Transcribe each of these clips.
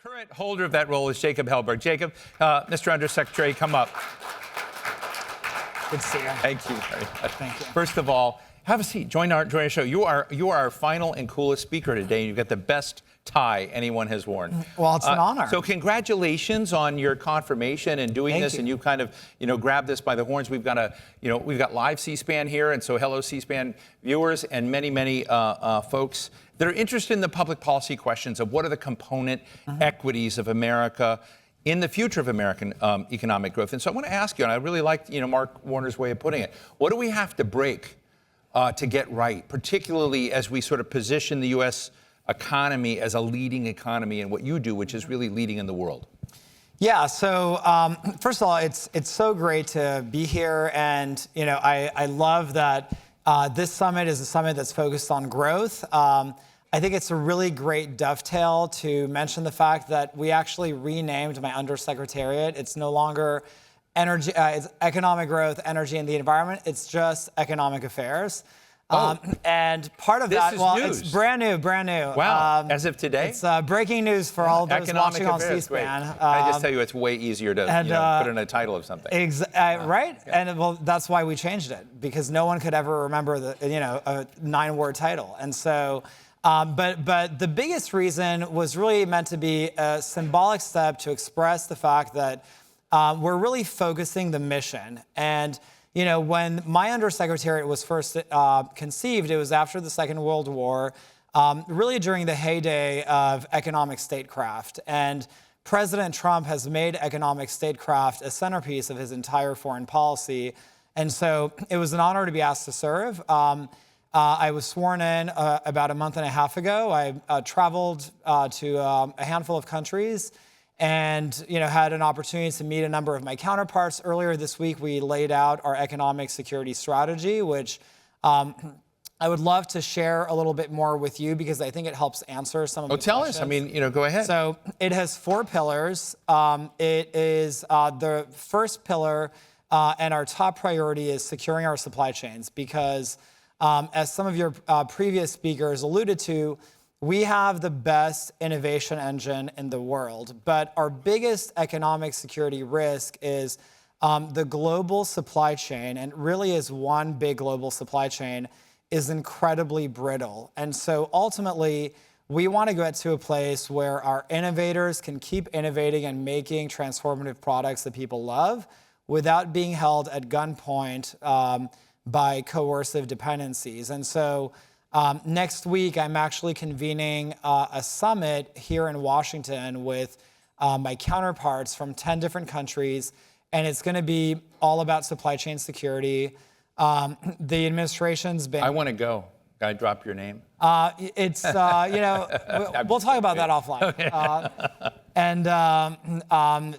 Current holder of that role is Jacob Helberg. Jacob, Mr. Undersecretary, come up. Good to see you. Thank you very much. Thank you. First of all, have a seat. Join our show. You are our final and coolest speaker today. You've got the best tie anyone has worn. Well, it's an honor. So congratulations on your confirmation and doing this. And you kind of, grabbed this by the horns. We've got we've got live C-SPAN here, and so hello C-SPAN viewers and many folks that are interested in the public policy questions of what are the component equities of America in the future of American economic growth. And so I want to ask you, and I really liked, Mark Warner's way of putting it. What do we have to break to get right, particularly as we sort of position the U.S. economy as a leading economy in what you do, which is really leading in the world? Yeah, so first of all, it's so great to be here. And, I love that this summit is a summit that's focused on growth. I think it's a really great dovetail to mention the fact that we actually renamed my undersecretariat. It's no longer energy, it's economic growth, energy, and the environment. It's just economic affairs. And part of that, well, news. It's brand new. Wow, as of today? It's breaking news for all those watching on C-SPAN. I just tell you, it's way easier to put in a title of something. Right? Yeah. And well, that's why we changed it, because no one could ever remember the, a 9-word title. And so, but the biggest reason was really meant to be a symbolic step to express the fact that we're really focusing the mission. And when my undersecretariat was first conceived, it was after the Second World War, really during the heyday of economic statecraft. And President Trump has made economic statecraft a centerpiece of his entire foreign policy. And so it was an honor to be asked to serve. I was sworn in about a month and a half ago. I traveled to a handful of countries and had an opportunity to meet a number of my counterparts. Earlier this week, we laid out our economic security strategy, which I would love to share a little bit more with you because I think it helps answer some of the questions. Tell us. I mean, go ahead. So it has 4 pillars. It is the first pillar, and our top priority is securing our supply chains because, as some of your previous speakers alluded to, we have the best innovation engine in the world, but our biggest economic security risk is the global supply chain, and really is one big global supply chain, is incredibly brittle. And so ultimately, we want to get to a place where our innovators can keep innovating and making transformative products that people love without being held at gunpoint by coercive dependencies. And so next week, I'm actually convening a summit here in Washington with my counterparts from 10 different countries, and it's going to be all about supply chain security. The administration's been... I want to go. Can I drop your name? It's, we'll talk about that offline.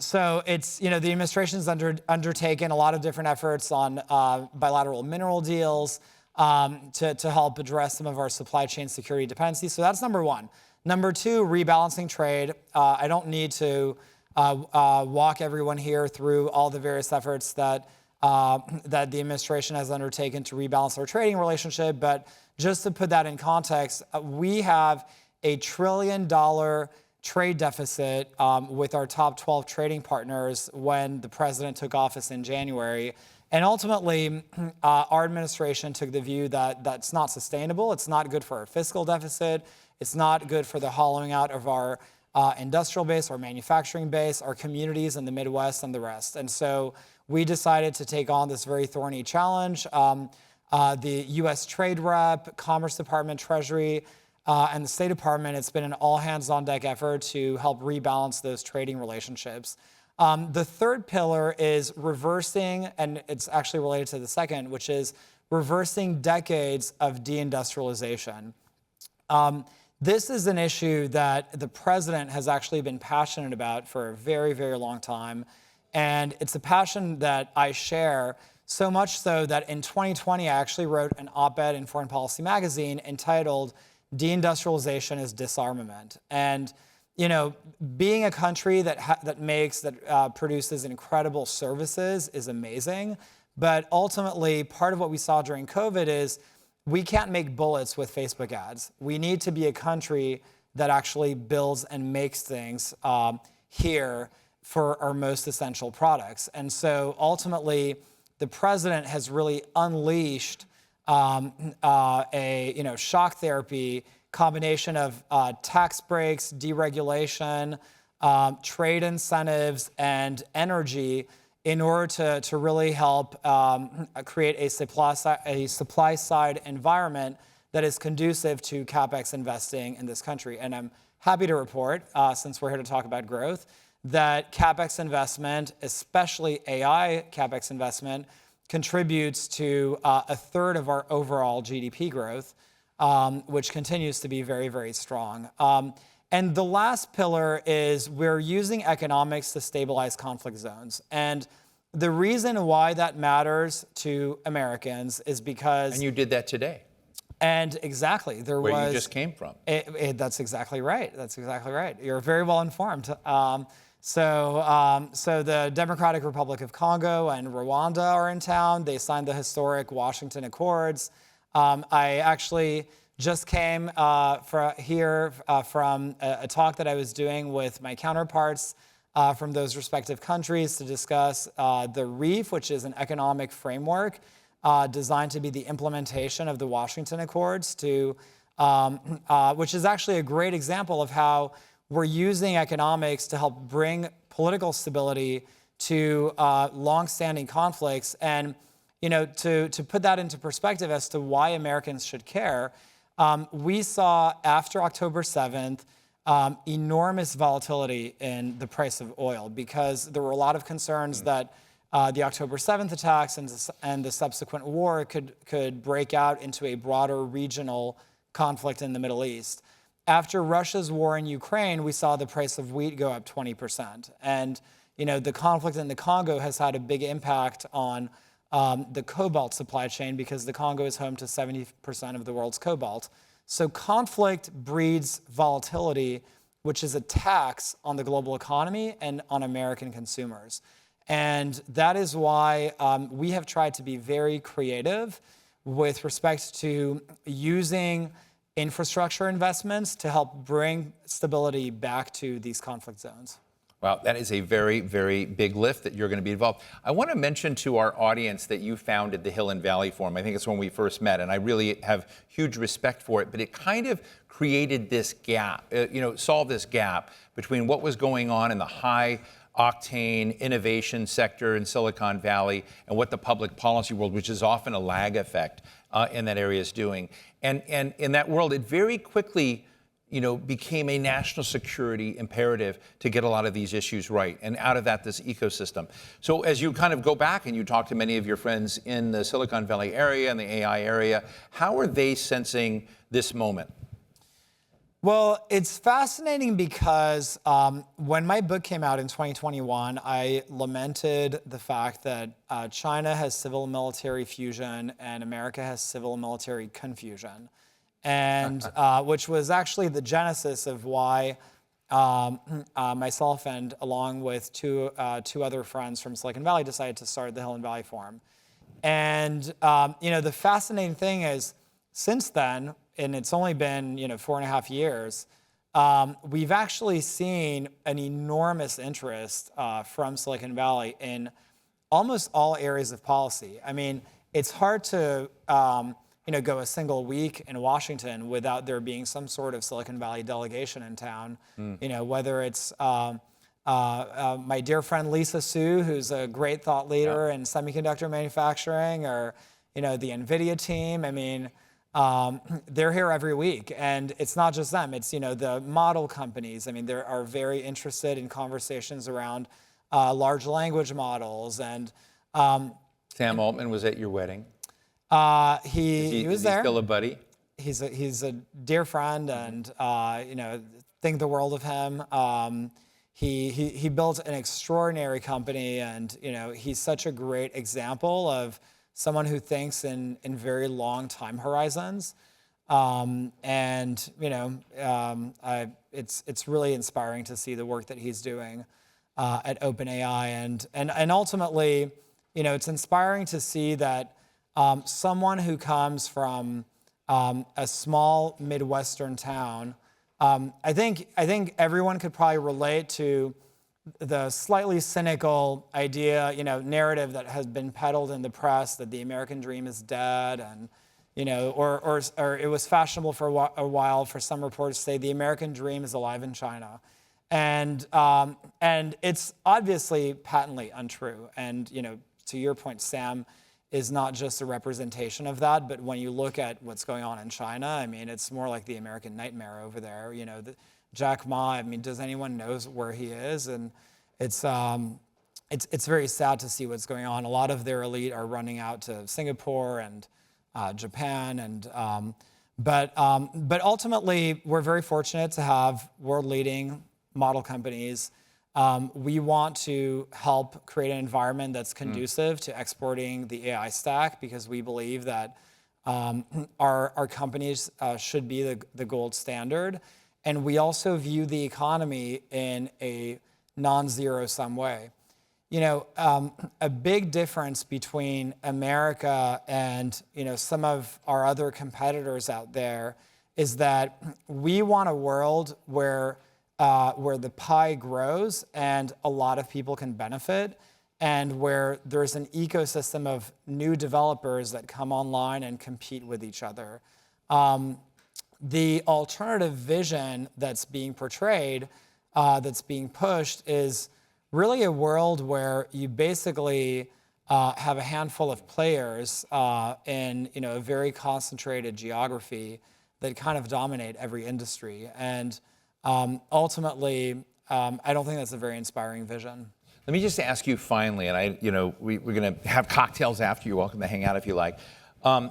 So it's, the administration's undertaken a lot of different efforts on bilateral mineral deals, to help address some of our supply chain security dependencies. So that's number 1. Number 2, rebalancing trade. I don't need to walk everyone here through all the various efforts that the administration has undertaken to rebalance our trading relationship. But just to put that in context, we have a $1 trillion trade deficit with our top 12 trading partners when the president took office in January. And ultimately, our administration took the view that that's not sustainable. It's not good for our fiscal deficit. It's not good for the hollowing out of our industrial base, our manufacturing base, our communities in the Midwest, and the rest. And so we decided to take on this very thorny challenge. The U.S. Trade Rep, Commerce Department, Treasury, and the State Department, it's been an all-hands-on-deck effort to help rebalance those trading relationships. The third pillar is reversing, and it's actually related to the second, which is reversing decades of deindustrialization. This is an issue that the president has actually been passionate about for a very, very long time. And it's a passion that I share, so much so that in 2020, I actually wrote an op-ed in Foreign Policy magazine entitled "Deindustrialization is Disarmament." And being a country that produces incredible services is amazing, but ultimately part of what we saw during COVID is we can't make bullets with Facebook ads. We need to be a country that actually builds and makes things here for our most essential products. And so ultimately, the president has really unleashed a shock therapy combination of tax breaks, deregulation, trade incentives, and energy in order to really help create a supply side environment that is conducive to CapEx investing in this country. And I'm happy to report, since we're here to talk about growth, that CapEx investment, especially AI CapEx investment, contributes to a third of our overall GDP growth, which continues to be very, very strong. And the last pillar is we're using economics to stabilize conflict zones. And the reason why that matters to Americans is because... And you did that today. And exactly, where you just came from. That's exactly right. That's exactly right. You're very well informed. So the Democratic Republic of Congo and Rwanda are in town. They signed the historic Washington Accords. I actually just came from a talk that I was doing with my counterparts from those respective countries to discuss the REEF, which is an economic framework designed to be the implementation of the Washington Accords, which is actually a great example of how we're using economics to help bring political stability to longstanding conflicts. And to put that into perspective as to why Americans should care, we saw after October 7th enormous volatility in the price of oil because there were a lot of concerns that the October 7th attacks and the subsequent war could break out into a broader regional conflict in the Middle East. After Russia's war in Ukraine, we saw the price of wheat go up 20%. And the conflict in the Congo has had a big impact on the cobalt supply chain because the Congo is home to 70% of the world's cobalt. So conflict breeds volatility, which is a tax on the global economy and on American consumers. And that is why we have tried to be very creative with respect to using infrastructure investments to help bring stability back to these conflict zones. Wow, that is a very, very big lift that you're going to be involved. I want to mention to our audience that you founded the Hill and Valley Forum. I think it's when we first met, and I really have huge respect for it. But it kind of created this gap, solved this gap between what was going on in the high octane innovation sector in Silicon Valley and what the public policy world, which is often a lag effect in that area, is doing. And in that world, it very quickly became a national security imperative to get a lot of these issues right. And out of that, this ecosystem. So as you kind of go back and you talk to many of your friends in the Silicon Valley area and the AI area, how are they sensing this moment? Well, it's fascinating because when my book came out in 2021, I lamented the fact that China has civil military fusion and America has civil military confusion. And which was actually the genesis of why myself and along with two other friends from Silicon Valley decided to start the Hill and Valley Forum. And the fascinating thing is, since then, and it's only been 4.5 years, we've actually seen an enormous interest from Silicon Valley in almost all areas of policy. I mean, it's hard to go a single week in Washington without there being some sort of Silicon Valley delegation in town. Whether it's my dear friend Lisa Su, who's a great thought leader in semiconductor manufacturing, or the NVIDIA team. I mean, they're here every week, and it's not just them. It's the model companies. I mean, they are very interested in conversations around large language models. And Sam Altman was at your wedding. He was there. Is he still a buddy? He's a dear friend, and think the world of him. He built an extraordinary company, and he's such a great example of someone who thinks in very long time horizons. It's really inspiring to see the work that he's doing at OpenAI, and ultimately, it's inspiring to see that someone who comes from a small Midwestern town I think everyone could probably relate to the slightly cynical idea, narrative that has been peddled in the press that the American dream is dead, and or it was fashionable for a while for some reporters to say the American dream is alive in China, and it's obviously patently untrue. And to your point, Sam is not just a representation of that, but when you look at what's going on in China, I mean, it's more like the American nightmare over there. Jack Ma, I mean, does anyone know where he is? And it's very sad to see what's going on. A lot of their elite are running out to Singapore and Japan, and but ultimately, we're very fortunate to have world-leading model companies. We want to help create an environment that's conducive to exporting the AI stack, because we believe that our companies should be the gold standard. And we also view the economy in a non-zero-sum way. A big difference between America and some of our other competitors out there is that we want a world where the pie grows and a lot of people can benefit, and where there's an ecosystem of new developers that come online and compete with each other. The alternative vision that's being portrayed, that's being pushed, is really a world where you basically have a handful of players in a very concentrated geography that kind of dominate every industry. And ultimately, I don't think that's a very inspiring vision. Let me just ask you finally, and we're going to have cocktails after. You're welcome to hang out if you like. I'm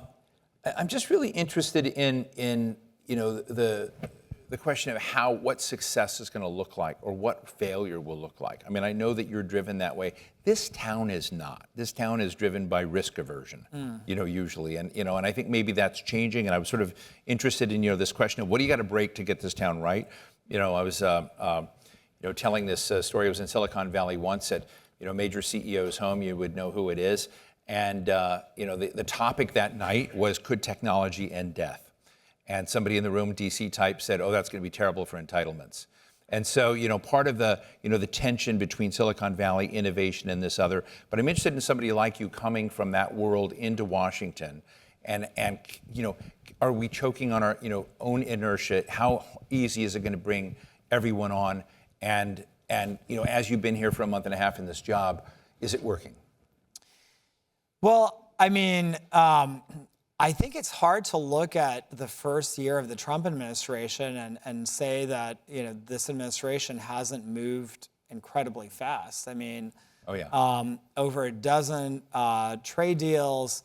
just really interested in the question of what success is going to look like, or what failure will look like. I mean, I know that you're driven that way. This town is not. This town is driven by risk aversion, usually, and I think maybe that's changing. And I was sort of interested in this question of what do you got to break to get this town right. I was telling this story. I was in Silicon Valley once at major CEO's home. You would know who it is, and the topic that night was, could technology end death? And somebody in the room, DC type, said, oh, that's going to be terrible for entitlements. And so, part of the, the tension between Silicon Valley innovation and this other, but I'm interested in somebody like you coming from that world into Washington, and are we choking on our, own inertia? How easy is it going to bring everyone on? And as you've been here for a month and a half in this job, is it working? Well, I mean, I think it's hard to look at the first year of the Trump administration and say that this administration hasn't moved incredibly fast. I mean, over a dozen trade deals,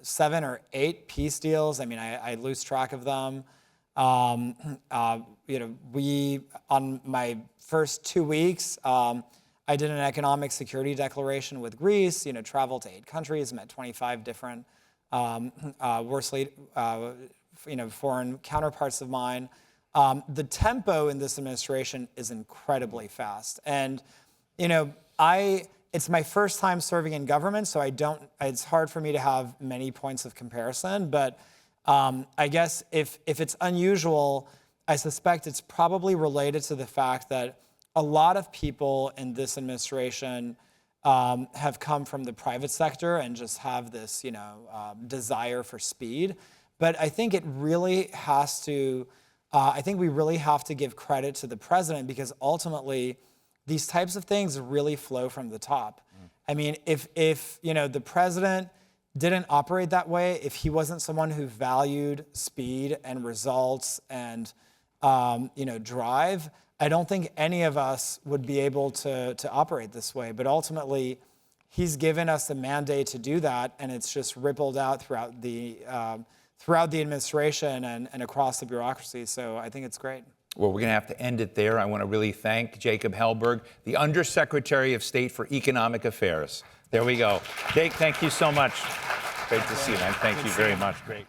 7 or 8 peace deals. I mean, I lose track of them. We on my first 2 weeks, I did an economic security declaration with Greece, traveled to 8 countries, met 25 different foreign counterparts of mine. The tempo in this administration is incredibly fast. And, it's my first time serving in government, so it's hard for me to have many points of comparison. But I guess if it's unusual, I suspect it's probably related to the fact that a lot of people in this administration have come from the private sector and just have this, desire for speed. But I think it really has to, I think we really have to give credit to the president, because ultimately these types of things really flow from the top. I mean, if the president didn't operate that way, if he wasn't someone who valued speed and results and drive, I don't think any of us would be able to operate this way. But ultimately, he's given us a mandate to do that, and it's just rippled out throughout the administration and across the bureaucracy. So I think it's great. Well, we're going to have to end it there. I want to really thank Jacob Helberg, the Undersecretary of State for Economic Affairs. There we go. Jake, thank you so much. Great to see you, man. Thank you very much. Great.